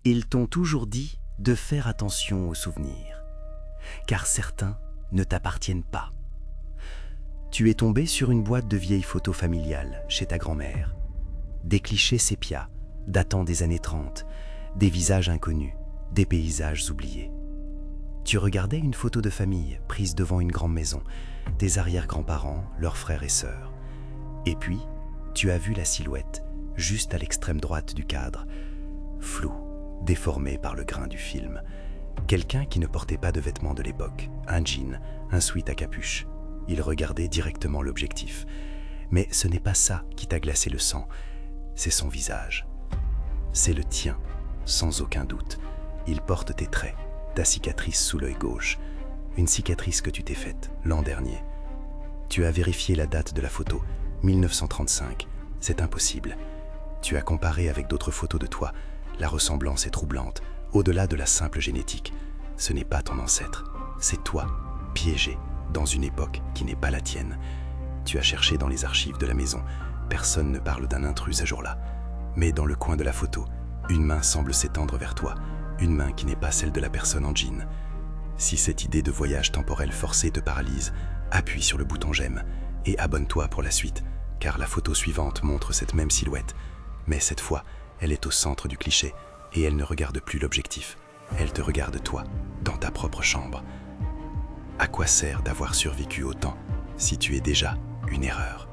Ils t'ont toujours dit de faire attention aux souvenirs, car certains ne t'appartiennent pas. Tu es tombé sur une boîte de vieilles photos familiales chez ta grand-mère. Des clichés sépia, datant des années 30, des visages inconnus, des paysages oubliés. Tu regardais une photo de famille prise devant une grande maison, tes arrière-grands-parents, leurs frères et sœurs. Et puis, tu as vu la silhouette, juste à l'extrême droite du cadre, floue, déformée par le grain du film. Quelqu'un qui ne portait pas de vêtements de l'époque, un jean, un sweat à capuche. Il regardait directement l'objectif. Mais ce n'est pas ça qui t'a glacé le sang, c'est son visage. C'est le tien, sans aucun doute. Il porte tes traits, ta cicatrice sous l'œil gauche, une cicatrice que tu t'es faite l'an dernier. Tu as vérifié la date de la photo, 1935, c'est impossible. Tu as comparé avec d'autres photos de toi, la ressemblance est troublante, au-delà de la simple génétique. Ce n'est pas ton ancêtre, c'est toi, piégé dans une époque qui n'est pas la tienne. Tu as cherché dans les archives de la maison, personne ne parle d'un intrus ce jour-là. Mais dans le coin de la photo, une main semble s'étendre vers toi, une main qui n'est pas celle de la personne en jean. Si cette idée de voyage temporel forcé te paralyse, appuie sur le bouton j'aime et abonne-toi pour la suite, car la photo suivante montre cette même silhouette. Mais cette fois, elle est au centre du cliché et elle ne regarde plus l'objectif. Elle te regarde toi, dans ta propre chambre. À quoi sert d'avoir survécu autant si tu es déjà une erreur ?